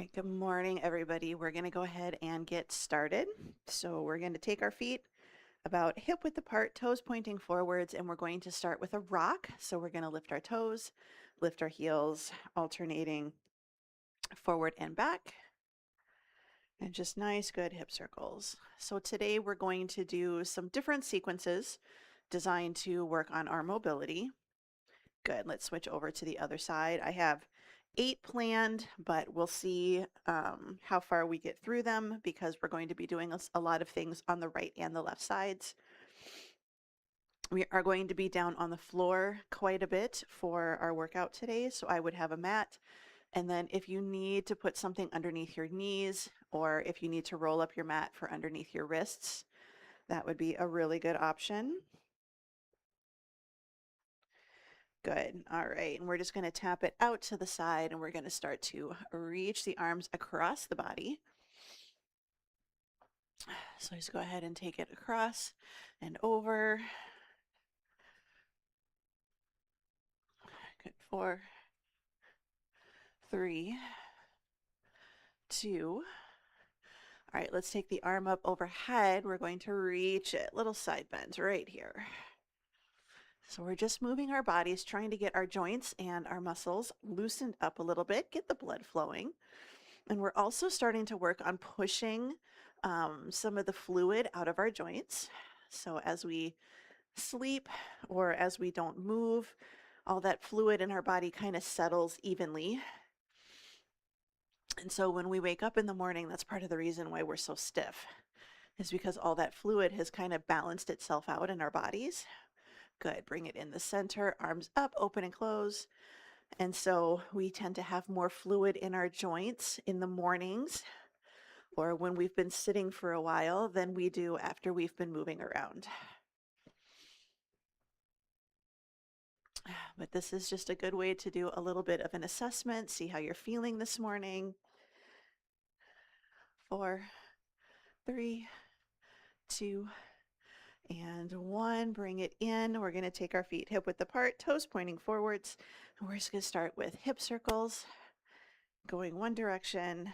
right, good morning, everybody. We're going to go ahead and get started. So we're going to take our feet about hip width apart, toes pointing forwards, and we're going to start with a rock. So we're going to lift our toes, lift our heels, alternating forward and back, and just nice, good hip circles. So today we're going to do some different sequences designed to work on our mobility. Good, let's switch over to the other side. I have 8 planned, but we'll see how far we get through them because we're going to be doing a lot of things on the right and the left sides. We are going to be down on the floor quite a bit for our workout today, so I would have a mat. And then if you need to put something underneath your knees, or if you need to roll up your mat for underneath your wrists, that would be a really good option. Good. All right. And we're just going to tap it out to the side and we're going to start to reach the arms across the body. So just go ahead and take it across and over. Good. 4, 3, 2. All right. Let's take the arm up overhead. We're going to reach it. Little side bends right here. So we're just moving our bodies, trying to get our joints and our muscles loosened up a little bit, get the blood flowing. And we're also starting to work on pushing some of the fluid out of our joints. So as we sleep or as we don't move, all that fluid in our body kind of settles evenly. And so when we wake up in the morning, that's part of the reason why we're so stiff, is because all that fluid has kind of balanced itself out in our bodies. Good. Bring it in the center, arms up, open and close. And so we tend to have more fluid in our joints in the mornings or when we've been sitting for a while than we do after we've been moving around. But this is just a good way to do a little bit of an assessment, see how you're feeling this morning. 4, 3, 2, and 1. Bring it in. We're going to take our feet hip width apart, toes pointing forwards. And we're just going to start with hip circles, going one direction.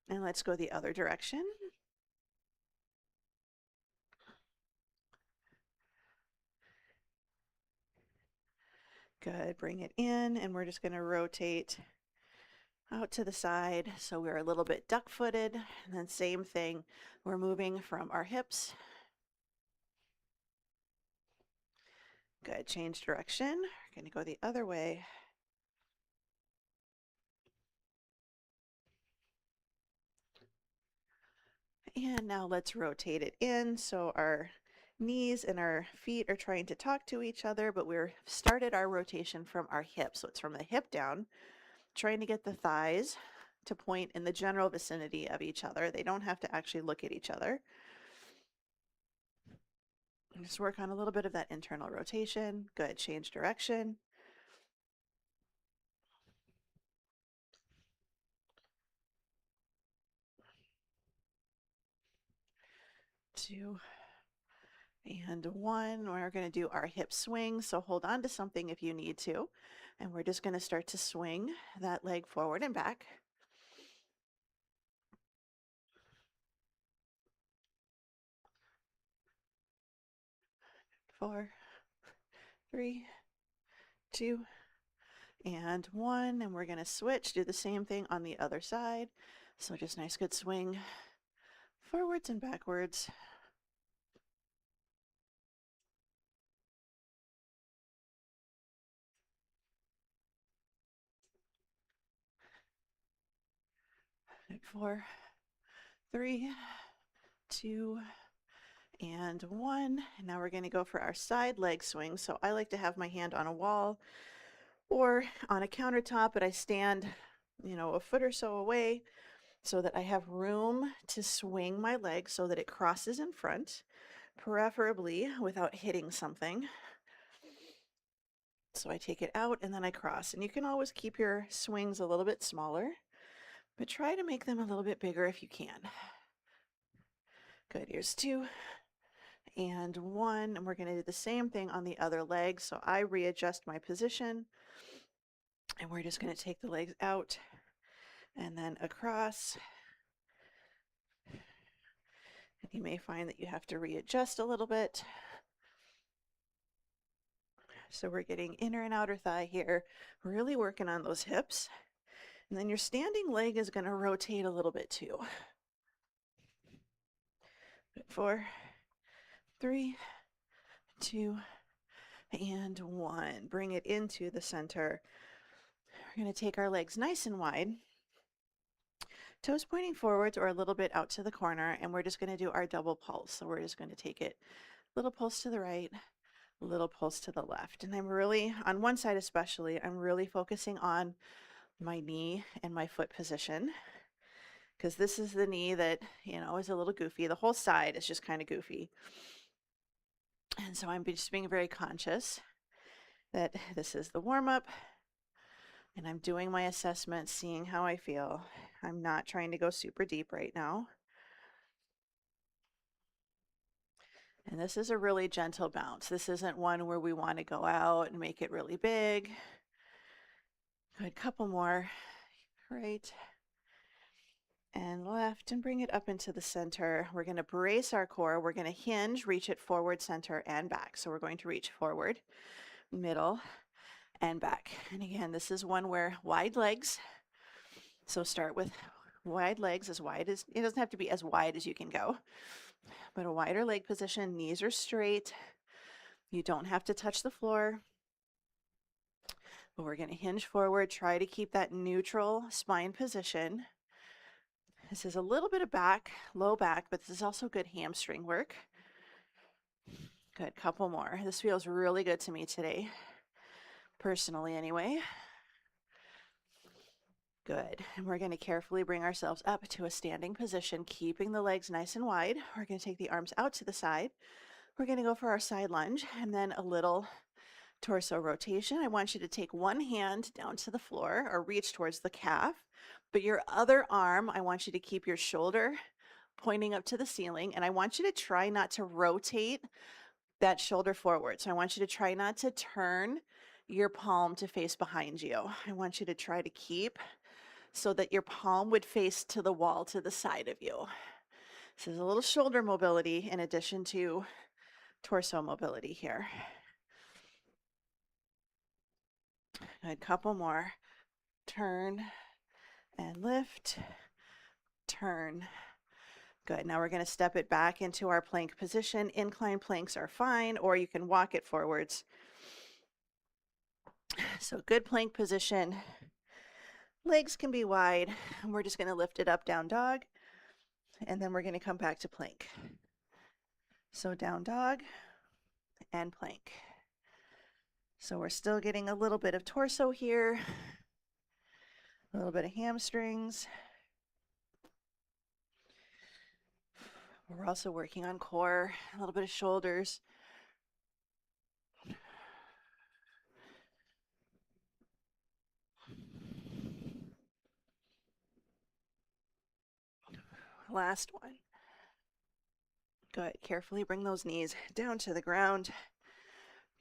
And let's go the other direction. Good. Bring it in, and we're just going to rotate out to the side so we're a little bit duck-footed. And then same thing, we're moving from our hips. Good. Change direction. We're going to go the other way. And now let's rotate it in so our knees and our feet are trying to talk to each other, but we're started our rotation from our hips. So it's from the hip down, trying to get the thighs to point in the general vicinity of each other. They don't have to actually look at each other. Just work on a little bit of that internal rotation. Good. Change direction. Two and 1. We're going to do our hip swing. So hold on to something if you need to. And we're just going to start to swing that leg forward and back. 4, 3, 2, and 1. And we're going to switch, do the same thing on the other side. So just nice good swing forwards and backwards. 4, 3, 2, and 1. And now we're going to go for our side leg swing. So I like to have my hand on a wall or on a countertop, but I stand, a foot or so away so that I have room to swing my leg so that it crosses in front, preferably without hitting something. So I take it out and then I cross. And you can always keep your swings a little bit smaller, but try to make them a little bit bigger if you can. Good. Here's 2 and 1. And we're going to do the same thing on the other leg. So I readjust my position and we're just going to take the legs out and then across. You may find that you have to readjust a little bit. So we're getting inner and outer thigh here, really working on those hips. And then your standing leg is going to rotate a little bit too. 4, 3, 2, and 1. Bring it into the center. We're going to take our legs nice and wide, toes pointing forwards or a little bit out to the corner, and we're just going to do our double pulse. So we're just going to take it, little pulse to the right, little pulse to the left. And I'm really, on one side especially, I'm really focusing on my knee and my foot position, because this is the knee that, is a little goofy. The whole side is just kind of goofy. And so I'm just being very conscious that this is the warm-up, and I'm doing my assessment, seeing how I feel. I'm not trying to go super deep right now. And this is a really gentle bounce. This isn't one where we want to go out and make it really big. Good, couple more. Right and left, and bring it up into the center. We're going to brace our core. We're going to hinge, reach it forward, center, and back. So we're going to reach forward, middle, and back. And again, this is one where wide legs. So start with wide legs, as wide as, it doesn't have to be as wide as you can go, but a wider leg position, knees are straight. You don't have to touch the floor. But we're going to hinge forward, try to keep that neutral spine position. This is a little bit of back, low back, but this is also good hamstring work. Good, couple more. This feels really good to me today, personally anyway. Good, and we're going to carefully bring ourselves up to a standing position, keeping the legs nice and wide. We're going to take the arms out to the side. We're going to go for our side lunge, and then a little torso rotation. I want you to take one hand down to the floor or reach towards the calf, but your other arm, I want you to keep your shoulder pointing up to the ceiling, and I want you to try not to rotate that shoulder forward. So I want you to try not to turn your palm to face behind you. I want you to try to keep so that your palm would face to the wall to the side of you. This is a little shoulder mobility in addition to torso mobility here. A couple more. Turn and lift, turn. Good. Now we're going to step it back into our plank position. Incline planks are fine, or you can walk it forwards. So good plank position. Legs can be wide, and we're just going to lift it up, down dog, and then we're going to come back to plank. So down dog and plank. So we're still getting a little bit of torso here, a little bit of hamstrings. We're also working on core, a little bit of shoulders. Last one. Good. Carefully bring those knees down to the ground.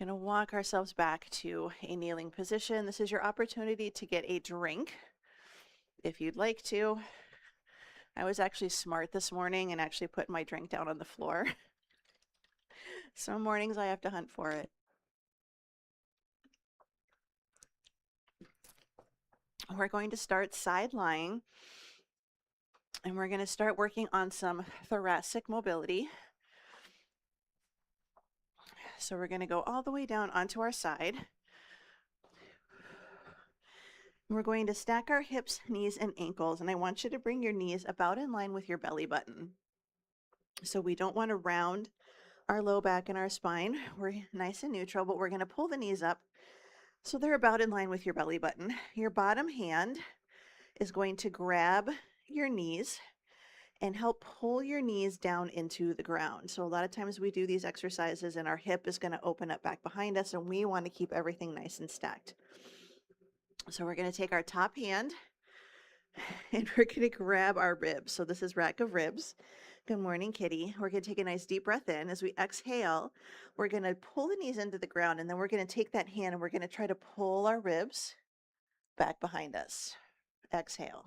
We're going to walk ourselves back to a kneeling position. This is your opportunity to get a drink if you'd like to. I was actually smart this morning and actually put my drink down on the floor. Some mornings I have to hunt for it. We're going to start side lying, and we're going to start working on some thoracic mobility. So we're going to go all the way down onto our side. We're going to stack our hips, knees, and ankles, and I want you to bring your knees about in line with your belly button. So we don't want to round our low back and our spine. We're nice and neutral, but we're going to pull the knees up so they're about in line with your belly button. Your bottom hand is going to grab your knees and help pull your knees down into the ground. So a lot of times we do these exercises and our hip is going to open up back behind us, and we want to keep everything nice and stacked. So we're going to take our top hand and we're going to grab our ribs. So this is rack of ribs. Good morning, kitty. We're going to take a nice deep breath in. As we exhale, we're going to pull the knees into the ground, and then we're going to take that hand and we're going to try to pull our ribs back behind us. Exhale.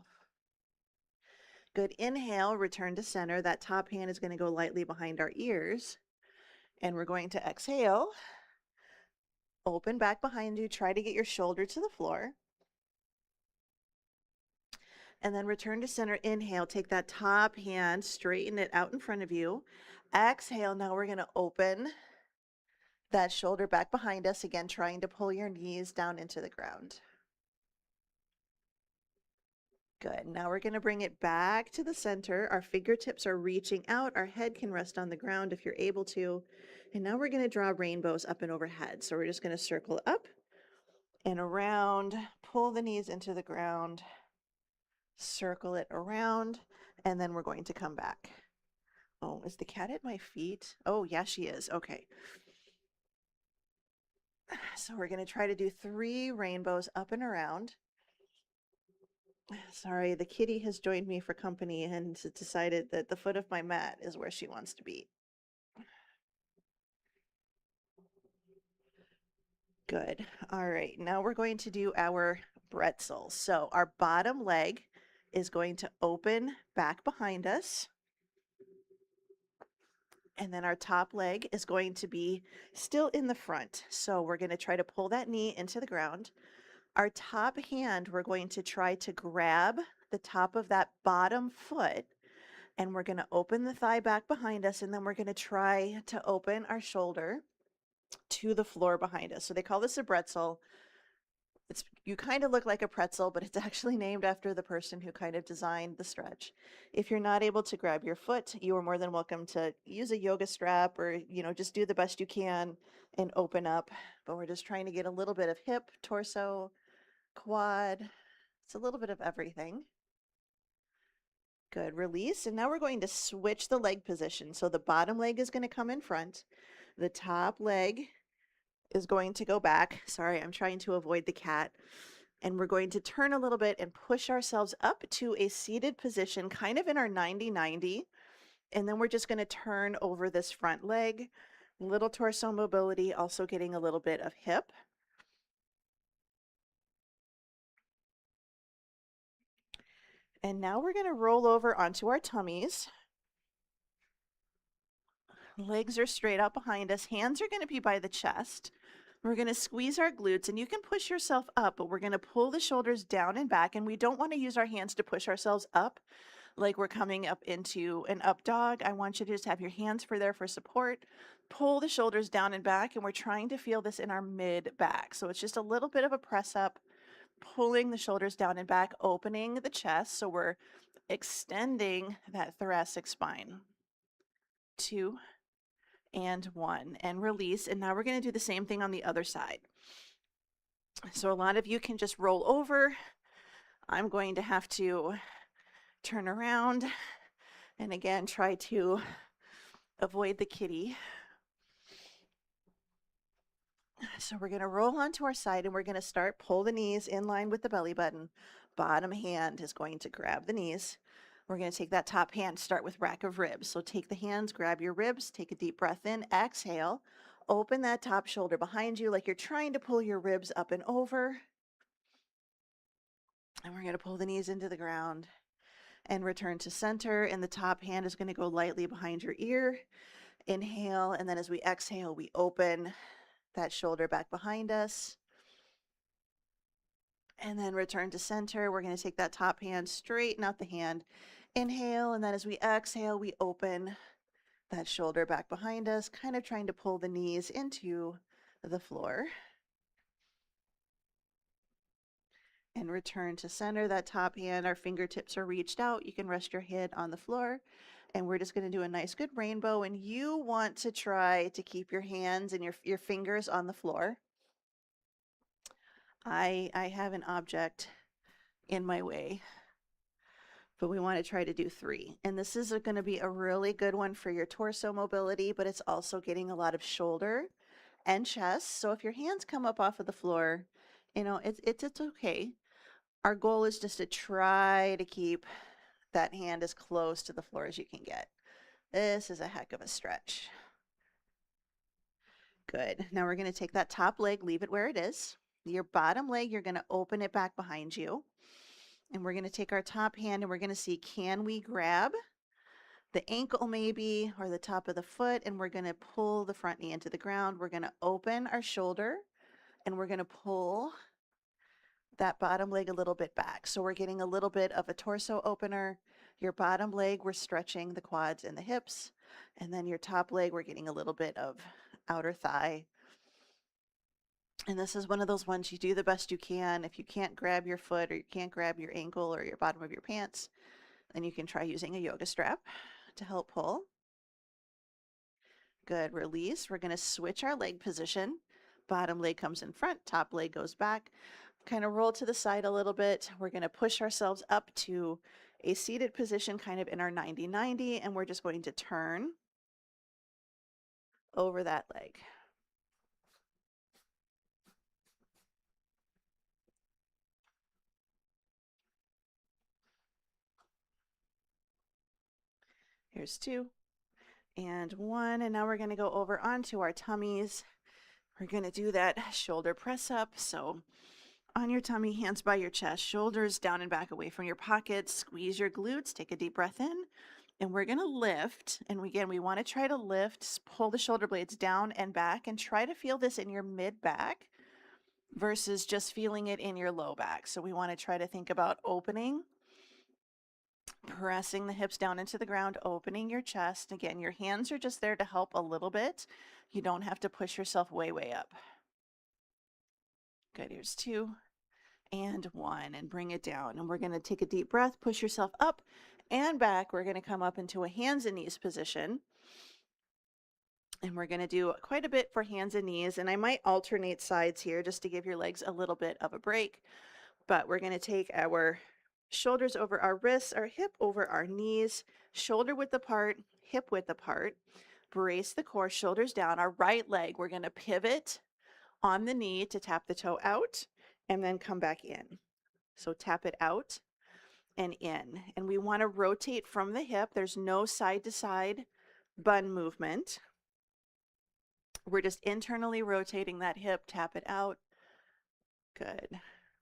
Good. Inhale, return to center. That top hand is going to go lightly behind our ears. And we're going to exhale. Open back behind you. Try to get your shoulder to the floor. And then return to center. Inhale, take that top hand, straighten it out in front of you. Exhale, now we're going to open that shoulder back behind us. Again, trying to pull your knees down into the ground. Good. Now we're going to bring it back to the center. Our fingertips are reaching out. Our head can rest on the ground if you're able to. And now we're going to draw rainbows up and overhead. So we're just going to circle up and around, pull the knees into the ground, circle it around, and then we're going to come back. Oh, is the cat at my feet? Oh, yeah, she is. Okay. So we're going to try to do 3 rainbows up and around. Sorry, the kitty has joined me for company and decided that the foot of my mat is where she wants to be. Good. All right, now we're going to do our pretzels. So our bottom leg is going to open back behind us. And then our top leg is going to be still in the front. So we're going to try to pull that knee into the ground. Our top hand, we're going to try to grab the top of that bottom foot, and we're going to open the thigh back behind us, and then we're going to try to open our shoulder to the floor behind us. So they call this a pretzel. You kind of look like a pretzel, but it's actually named after the person who kind of designed the stretch. If you're not able to grab your foot, you are more than welcome to use a yoga strap or, just do the best you can and open up. But we're just trying to get a little bit of hip, torso, quad. It's a little bit of everything. Good. Release. And now we're going to switch the leg position. So the bottom leg is going to come in front. The top leg is going to go back. Sorry, I'm trying to avoid the cat. And we're going to turn a little bit and push ourselves up to a seated position, kind of in our 90-90. And then we're just going to turn over this front leg. Little torso mobility, also getting a little bit of hip. And now we're going to roll over onto our tummies. Legs are straight out behind us. Hands are going to be by the chest. We're going to squeeze our glutes, and you can push yourself up, but we're going to pull the shoulders down and back, and we don't want to use our hands to push ourselves up like we're coming up into an up dog. I want you to just have your hands for support. Pull the shoulders down and back, and we're trying to feel this in our mid back. So it's just a little bit of a press up, pulling the shoulders down and back, opening the chest. So we're extending that thoracic spine. 2 and 1, and release. And now we're going to do the same thing on the other side. So a lot of you can just roll over. I'm going to have to turn around and again try to avoid the kitty. So we're going to roll onto our side, and we're going to pull the knees in line with the belly button. Bottom hand is going to grab the knees. We're going to take that top hand, start with rack of ribs. So take the hands, grab your ribs, take a deep breath in, exhale, open that top shoulder behind you like you're trying to pull your ribs up and over. And we're going to pull the knees into the ground and return to center. And the top hand is going to go lightly behind your ear. Inhale, and then as we exhale, we open that shoulder back behind us. And then return to center. We're going to take that top hand, straighten out the hand. Inhale, and then as we exhale, we open that shoulder back behind us, kind of trying to pull the knees into the floor. And return to center. That top hand, our fingertips are reached out. You can rest your head on the floor. And we're just going to do a nice good rainbow. And you want to try to keep your hands and your fingers on the floor. I have an object in my way, but we want to try to do 3. And this is going to be a really good one for your torso mobility, but it's also getting a lot of shoulder and chest. So if your hands come up off of the floor, it's okay. Our goal is just to try to keep that hand as close to the floor as you can get. This is a heck of a stretch. Good. Now we're going to take that top leg, leave it where it is. Your bottom leg, you're going to open it back behind you. And we're going to take our top hand and we're going to see, can we grab the ankle maybe, or the top of the foot, and we're going to pull the front knee into the ground. We're going to open our shoulder and we're going to pull that bottom leg a little bit back. So we're getting a little bit of a torso opener. Your bottom leg, we're stretching the quads and the hips. And then your top leg, we're getting a little bit of outer thigh. And this is one of those ones you do the best you can. If you can't grab your foot or you can't grab your ankle or your bottom of your pants, then you can try using a yoga strap to help pull. Good, release. We're going to switch our leg position. Bottom leg comes in front, top leg goes back. Kind of roll to the side a little bit. We're going to push ourselves up to a seated position, kind of in our 90-90, and we're just going to turn over that leg. Here's 2 and 1, and now we're going to go over onto our tummies. We're going to do that shoulder press up. So on your tummy, hands by your chest, shoulders down and back away from your pockets. Squeeze your glutes, take a deep breath in, and we're going to lift. And again, we want to try to lift, pull the shoulder blades down and back, and try to feel this in your mid back versus just feeling it in your low back. So we want to try to think about opening, pressing the hips down into the ground, opening your chest. Again, your hands are just there to help a little bit. You don't have to push yourself way, way up. Good, here's 2 and 1, and bring it down. And we're going to take a deep breath, push yourself up and back. We're going to come up into a hands and knees position. And we're going to do quite a bit for hands and knees. And I might alternate sides here just to give your legs a little bit of a break. But we're going to take our shoulders over our wrists, our hip over our knees, shoulder width apart, hip width apart. Brace the core, shoulders down. Our right leg, we're going to pivot on the knee to tap the toe out and then come back in. So tap it out and in. And we want to rotate from the hip. There's no side to side bun movement. We're just internally rotating that hip, tap it out. Good.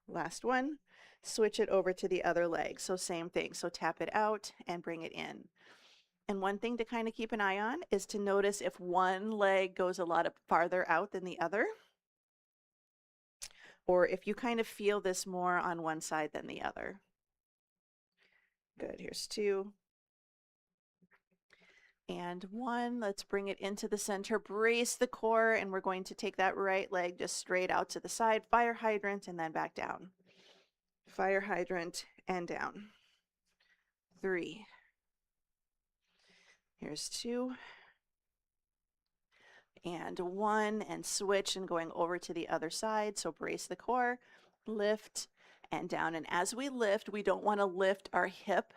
Last one. Switch it over to the other leg. So same thing. So tap it out and bring it in. And one thing to kind of keep an eye on is to notice if one leg goes a lot farther out than the other, or if you kind of feel this more on one side than the other. Good, here's 2 and 1. Let's bring it into the center, brace the core, and we're going to take that right leg just straight out to the side, fire hydrant, and then back down. Fire hydrant and down. 3. Here's 2 and 1, and switch and going over to the other side. So brace the core, lift and down. And as we lift, we don't want to lift our hip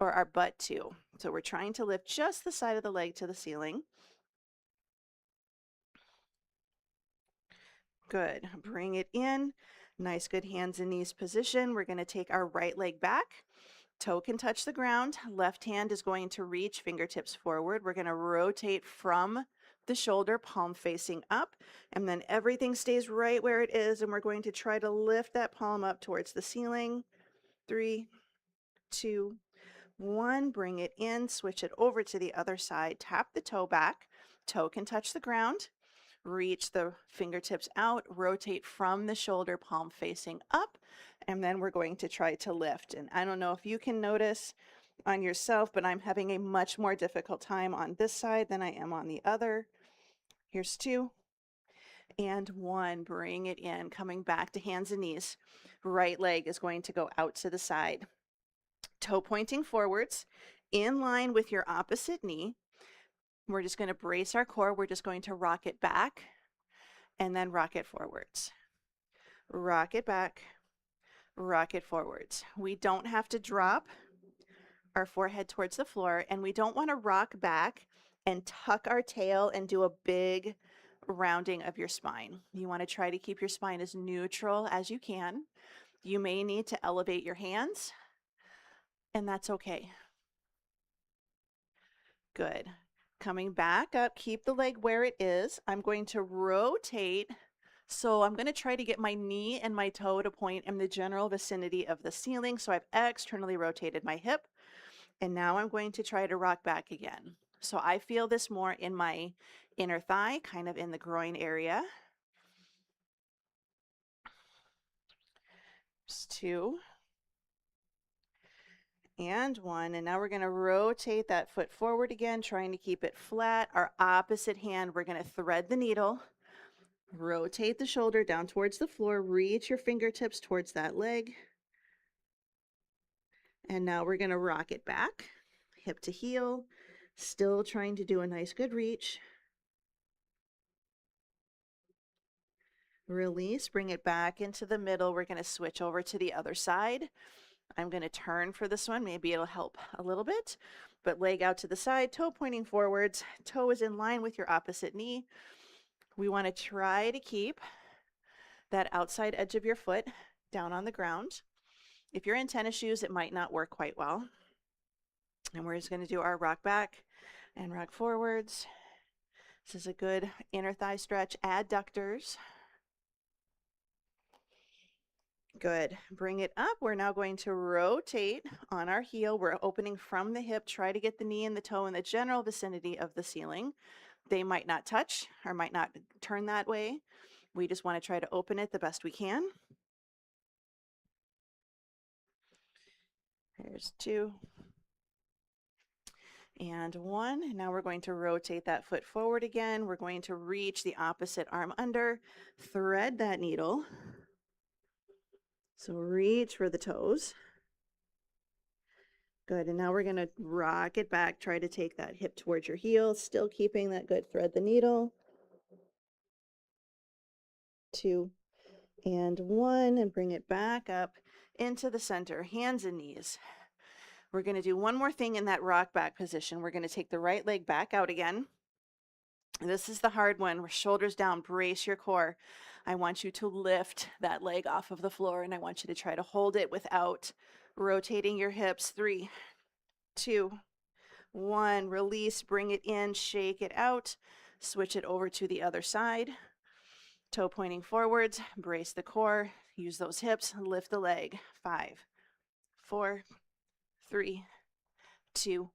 or our butt too. So we're trying to lift just the side of the leg to the ceiling. Good. Bring it in. Nice, good hands and knees position. We're going to take our right leg back. Toe can touch the ground. Left hand is going to reach, fingertips forward. We're going to rotate from the shoulder, palm facing up, and then everything stays right where it is, and we're going to try to lift that palm up towards the ceiling. 3, 2, 1. Bring it in, switch it over to the other side, tap the toe back. Toe can touch the ground. Reach the fingertips out, rotate from the shoulder, palm facing up, and then we're going to try to lift. And I don't know if you can notice on yourself, but I'm having a much more difficult time on this side than I am on the other. Here's 2 and 1. Bring it in, coming back to hands and knees. Right leg is going to go out to the side. Toe pointing forwards, in line with your opposite knee. We're just going to brace our core. We're just going to rock it back and then rock it forwards. Rock it back, rock it forwards. We don't have to drop our forehead towards the floor, and we don't want to rock back and tuck our tail and do a big rounding of your spine. You want to try to keep your spine as neutral as you can. You may need to elevate your hands, and that's okay. Good. Coming back up, keep the leg where it is. I'm going to rotate So I'm going to try to get my knee and my toe to point in the general vicinity of the ceiling. So I've externally rotated my hip, and now I'm going to try to rock back again. So I feel this more in my inner thigh, kind of in the groin area. Just 2 and 1. And now we're going to rotate that foot forward again, trying to keep it flat. Our opposite hand, we're going to thread the needle. Rotate the shoulder down towards the floor, reach your fingertips towards that leg. And now we're going to rock it back, hip to heel, still trying to do a nice good reach. Release, bring it back into the middle. We're going to switch over to the other side. I'm going to turn for this one. Maybe it'll help a little bit, but leg out to the side, toe pointing forwards, toe is in line with your opposite knee. We want to try to keep that outside edge of your foot down on the ground. If you're in tennis shoes, it might not work quite well. And we're just going to do our rock back and rock forwards. This is a good inner thigh stretch. Adductors. Good. Bring it up. We're now going to rotate on our heel. We're opening from the hip. Try to get the knee and the toe in the general vicinity of the ceiling. They might not touch or might not turn that way. We just want to try to open it the best we can. There's 2 and 1. Now we're going to rotate that foot forward again. We're going to reach the opposite arm under, thread that needle. So reach for the toes. Good, and now we're gonna rock it back. Try to take that hip towards your heel, still keeping that good thread the needle. 2 and 1, and bring it back up into the center, hands and knees. We're gonna do one more thing in that rock back position. We're gonna take the right leg back out again. This is the hard one. We're shoulders down, brace your core. I want you to lift that leg off of the floor, and I want you to try to hold it without rotating your hips. 3, 2, 1. Release, bring it in, shake it out, switch it over to the other side. Toe pointing forwards, brace the core, use those hips, lift the leg. 5, 4, 3, 2,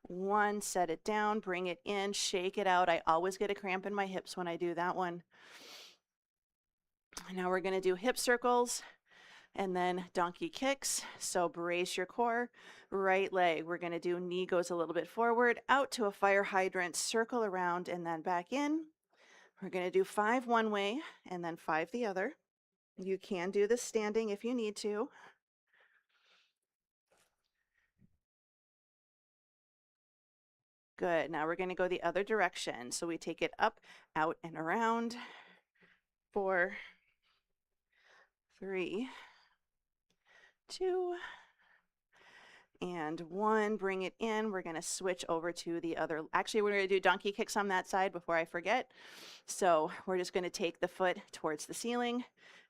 1. Set it down, bring it in, shake it out. I always get a cramp in my hips when I do that one. Now we're going to do hip circles and then donkey kicks. So brace your core. Right leg, we're going to do knee goes a little bit forward, out to a fire hydrant, circle around, and then back in. We're going to do 5 one way and then 5 the other. You can do this standing if you need to. Good. Now we're going to go the other direction. So we take it up, out, and around. 4, 3, 2, and 1. Bring it in. We're going to switch over to the other. Actually, we're going to do donkey kicks on that side before I forget. So we're just going to take the foot towards the ceiling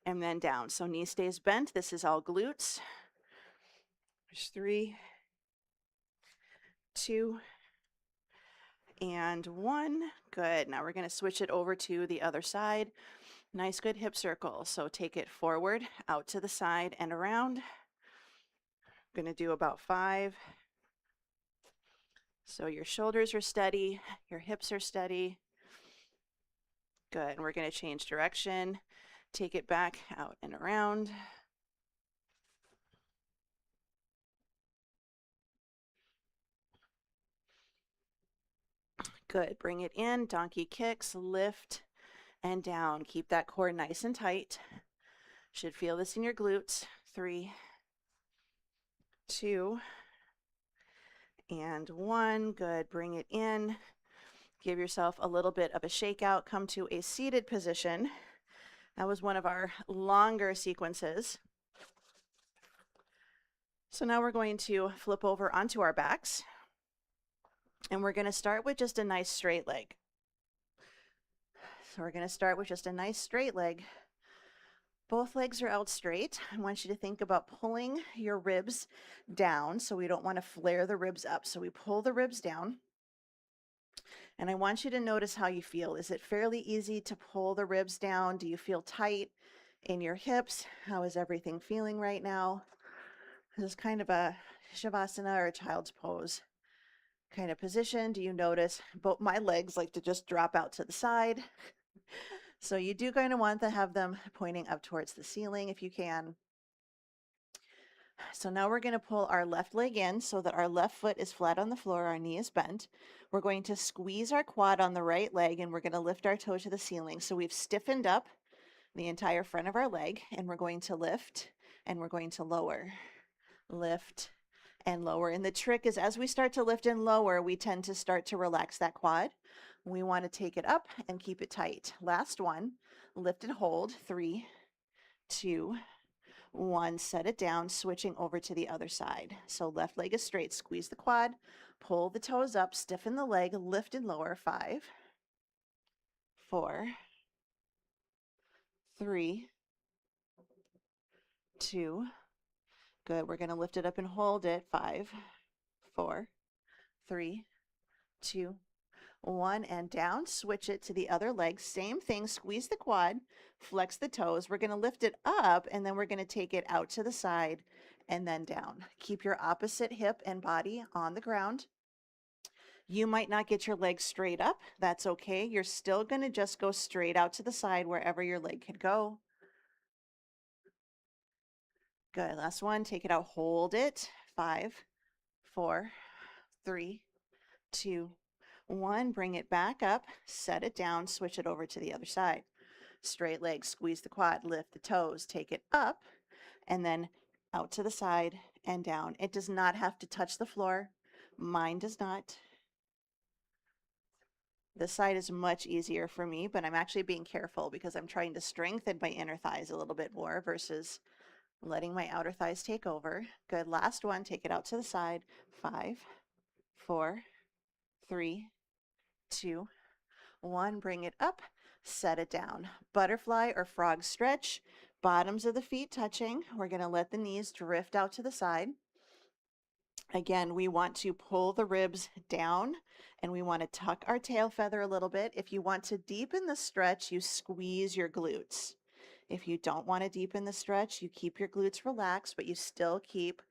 and then down. So knee stays bent. This is all glutes. There's 3, 2, and 1. Good. Now we're going to switch it over to the other side. Nice, good hip circle. So take it forward, out to the side, and around. I'm going to do about 5. So your shoulders are steady, your hips are steady. Good. And we're going to change direction. Take it back, out, and around. Good. Bring it in, donkey kicks, lift, and down. Keep that core nice and tight. Should feel this in your glutes. 3, 2, and 1. Good. Bring it in. Give yourself a little bit of a shakeout. Come to a seated position. That was one of our longer sequences. So now we're going to flip over onto our backs. And we're going to start with just a nice straight leg. So we're going to start with just a nice straight leg. Both legs are out straight. I want you to think about pulling your ribs down. So we don't want to flare the ribs up. So we pull the ribs down. And I want you to notice how you feel. Is it fairly easy to pull the ribs down? Do you feel tight in your hips? How is everything feeling right now? This is kind of a Shavasana or a child's pose kind of position. Do you notice both my legs like to just drop out to the side? So you do kind of want to have them pointing up towards the ceiling if you can. So now we're going to pull our left leg in so that our left foot is flat on the floor, our knee is bent. We're going to squeeze our quad on the right leg and we're going to lift our toe to the ceiling. So we've stiffened up the entire front of our leg and we're going to lift and we're going to lower, lift and lower. And the trick is as we start to lift and lower, we tend to start to relax that quad. We want to take it up and keep it tight. Last one, lift and hold, 3, 2, 1, set it down, switching over to the other side. So left leg is straight, squeeze the quad, pull the toes up, stiffen the leg, lift and lower, 5, 4, 3, 2, good. We're going to lift it up and hold it, 5, 4, 3, 2, 1, and down. Switch it to the other leg. Same thing, squeeze the quad, flex the toes. We're going to lift it up and then we're going to take it out to the side and then down. Keep your opposite hip and body on the ground. You might not get your legs straight up. That's okay. You're still going to just go straight out to the side wherever your leg could go. Good. Last one. Take it out. Hold it. 5, 4, 3, 2, 1. Bring it back up. Set it down. Switch it over to the other side. Straight leg. Squeeze the quad. Lift the toes. Take it up and then out to the side and down. It does not have to touch the floor. Mine does not. This side is much easier for me, but I'm actually being careful because I'm trying to strengthen my inner thighs a little bit more versus letting my outer thighs take over. Good. Last one. Take it out to the side. 5, 4, 3, 2, 1. Bring it up. Set it down. Butterfly or frog stretch. Bottoms of the feet touching. We're going to let the knees drift out to the side. Again, we want to pull the ribs down and we want to tuck our tail feather a little bit. If you want to deepen the stretch, you squeeze your glutes. If you don't want to deepen the stretch, you keep your glutes relaxed, but you still keep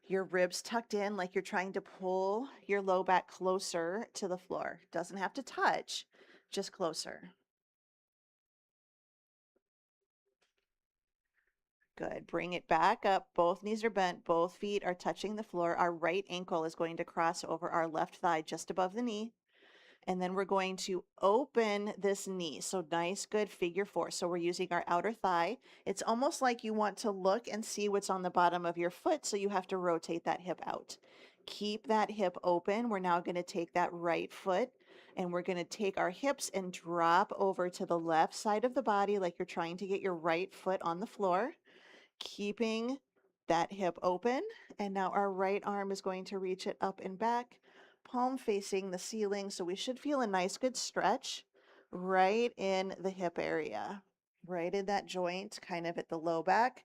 your ribs tucked in like you're trying to pull your low back closer to the floor. Doesn't have to touch, just closer. Good. Bring it back up. Both knees are bent. Both feet are touching the floor. Our right ankle is going to cross over our left thigh just above the knee. And then we're going to open this knee. So nice, good figure 4. So we're using our outer thigh. It's almost like you want to look and see what's on the bottom of your foot. So you have to rotate that hip out. Keep that hip open. We're now going to take that right foot and we're going to take our hips and drop over to the left side of the body like you're trying to get your right foot on the floor, keeping that hip open. And now our right arm is going to reach it up and back, palm facing the ceiling. So we should feel a nice good stretch right in the hip area, right in that joint, kind of at the low back,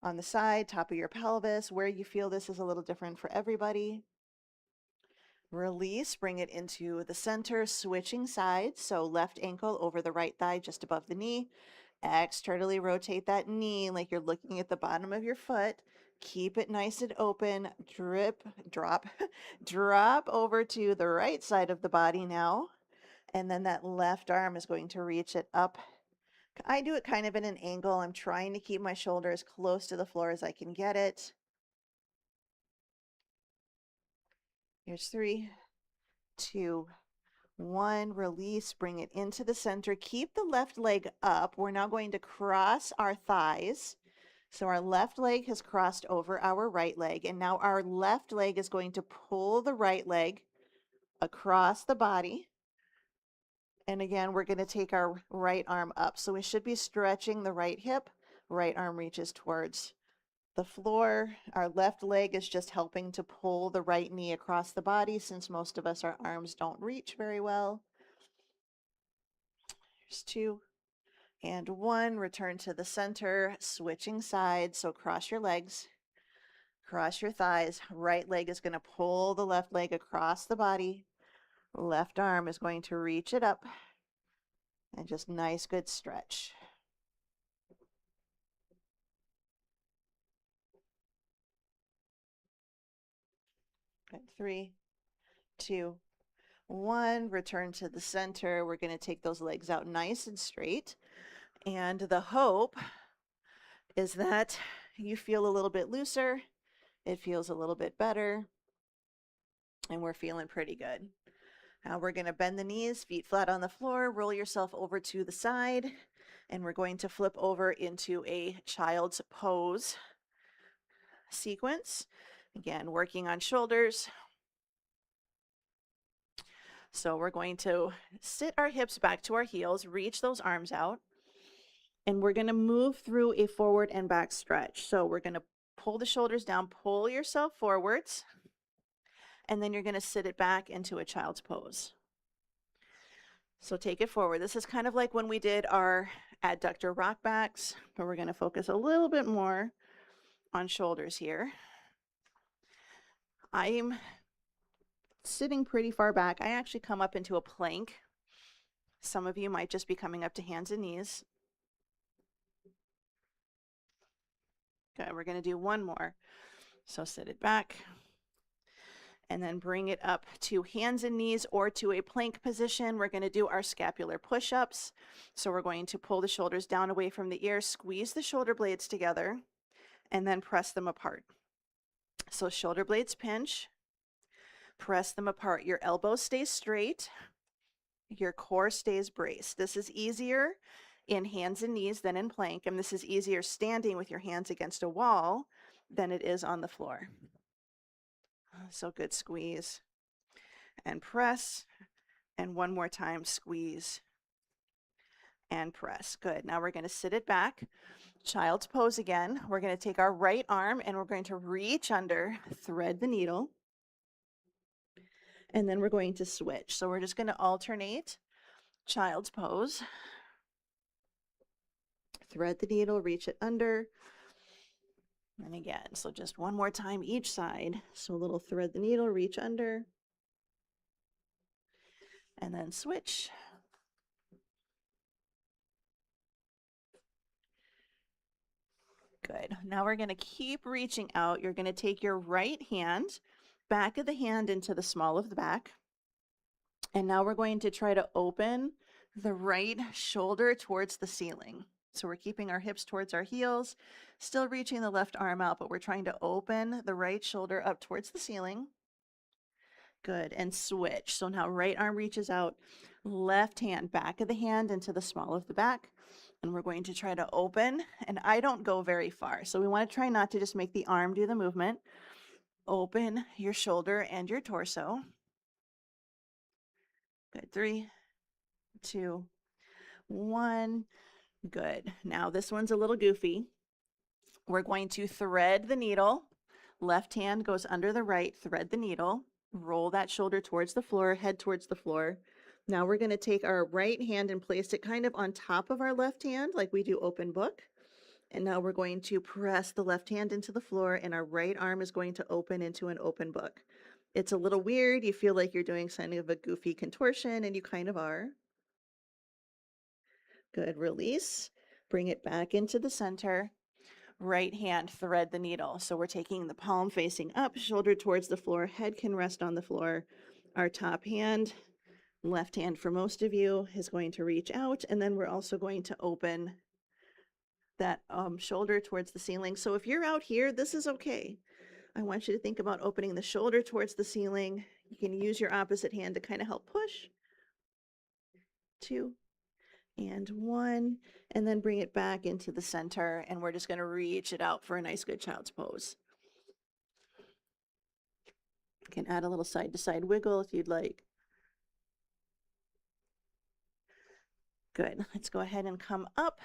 on the side, top of your pelvis. Where you feel this is a little different for everybody. Release, bring it into the center, switching sides. So left ankle over the right thigh, just above the knee. Externally rotate that knee like you're looking at the bottom of your foot. Keep it nice and open. Drop, drop over to the right side of the body now. And then that left arm is going to reach it up. I do it kind of in an angle. I'm trying to keep my shoulder as close to the floor as I can get it. Here's 3, 2, 1. Release, bring it into the center. Keep the left leg up. We're now going to cross our thighs. So our left leg has crossed over our right leg, and now our left leg is going to pull the right leg across the body. And again, we're going to take our right arm up. So we should be stretching the right hip. Right arm reaches towards the floor. Our left leg is just helping to pull the right knee across the body since most of us, our arms don't reach very well. Here's 2 and 1. Return to the center, switching sides. So cross your legs, cross your thighs. Right leg is going to pull the left leg across the body. Left arm is going to reach it up and just nice, good stretch. Good. 3, 2, 1. Return to the center. We're going to take those legs out nice and straight. And the hope is that you feel a little bit looser. It feels a little bit better. And we're feeling pretty good. Now we're going to bend the knees, feet flat on the floor, roll yourself over to the side, and we're going to flip over into a child's pose sequence. Again, working on shoulders. So we're going to sit our hips back to our heels, reach those arms out, and we're going to move through a forward and back stretch. So we're going to pull the shoulders down, pull yourself forwards, and then you're going to sit it back into a child's pose. So take it forward. This is kind of like when we did our adductor rock backs, but we're going to focus a little bit more on shoulders here. I'm sitting pretty far back. I actually come up into a plank. Some of you might just be coming up to hands and knees. Okay, we're going to do one more. So sit it back and then bring it up to hands and knees or to a plank position. We're going to do our scapular push-ups. So we're going to pull the shoulders down away from the ear, squeeze the shoulder blades together, and then press them apart. So shoulder blades pinch, press them apart. Your elbows stay straight, your core stays braced. This is easier in hands and knees than in plank, and this is easier standing with your hands against a wall than it is on the floor. So good squeeze and press, and one more time squeeze and press. Good. Now we're going to sit it back. Child's pose again. We're going to take our right arm and we're going to reach under, thread the needle, and then we're going to switch. So we're just going to alternate child's pose, thread the needle, reach it under, and again. So just one more time each side. So a little thread the needle, reach under, and then switch. Good. Now we're going to keep reaching out. You're going to take your right hand, back of the hand into the small of the back. And now we're going to try to open the right shoulder towards the ceiling. So we're keeping our hips towards our heels, still reaching the left arm out, but we're trying to open the right shoulder up towards the ceiling. Good. And switch. So now right arm reaches out, left hand, back of the hand into the small of the back. And we're going to try to open, and I don't go very far. So we want to try not to just make the arm do the movement. Open your shoulder and your torso. Good. 3, 2, 1. Good. Now this one's a little goofy. We're going to thread the needle. Left hand goes under the right, thread the needle. Roll that shoulder towards the floor, head towards the floor. Now we're going to take our right hand and place it kind of on top of our left hand like we do open book. And now we're going to press the left hand into the floor and our right arm is going to open into an open book. It's a little weird. You feel like you're doing kind of a goofy contortion, and you kind of are. Good. Release. Bring it back into the center. Right hand, thread the needle. So we're taking the palm facing up, shoulder towards the floor, head can rest on the floor. Our top hand, left hand for most of you, is going to reach out, and then we're also going to open that shoulder towards the ceiling. So if you're out here, this is okay. I want you to think about opening the shoulder towards the ceiling. You can use your opposite hand to kind of help push. 2 and 1, and then bring it back into the center, and we're just going to reach it out for a nice good child's pose. You can add a little side to side wiggle if you'd like. Good. Let's go ahead and come up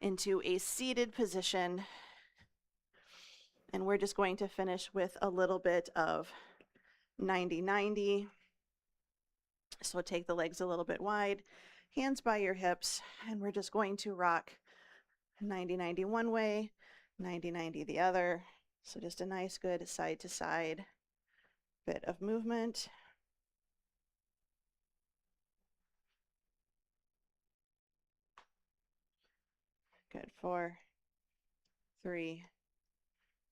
into a seated position, and we're just going to finish with a little bit of 90-90. So take the legs a little bit wide, hands by your hips, and we're just going to rock 90-90 one way, 90-90 the other. So just a nice good side to side bit of movement. Good. 4, 3,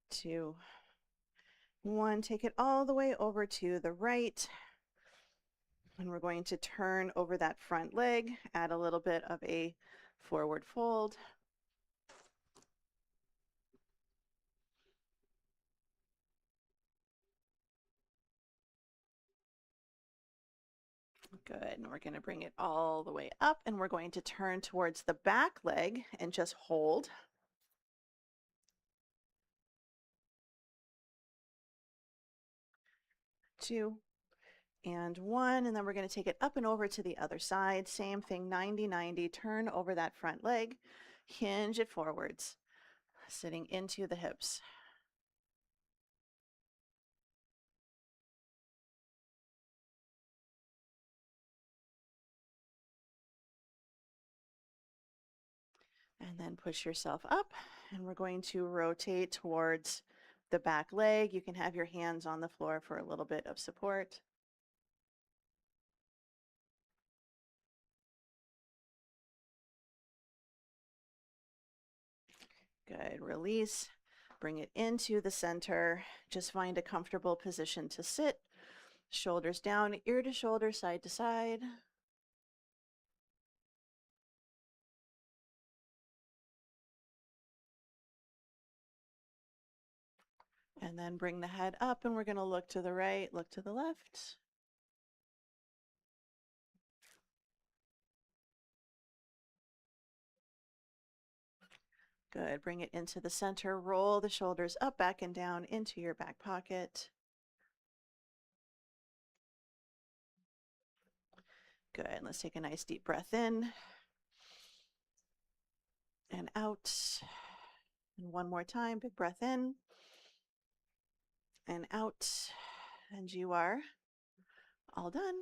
2, 1. Take it all the way over to the right. And we're going to turn over that front leg, add a little bit of a forward fold. Good. And we're going to bring it all the way up, and we're going to turn towards the back leg and just hold. 2 and 1, and then we're going to take it up and over to the other side. Same thing, 90-90. Turn over that front leg, hinge it forwards, sitting into the hips. And then push yourself up, and we're going to rotate towards the back leg. You can have your hands on the floor for a little bit of support. Good. Release. Bring it into the center. Just find a comfortable position to sit. Shoulders down, ear to shoulder, side to side. And then bring the head up, and we're going to look to the right, look to the left. Good. Bring it into the center. Roll the shoulders up, back, and down into your back pocket. Good. Let's take a nice deep breath in and out. And one more time. Big breath in and out. And you are all done.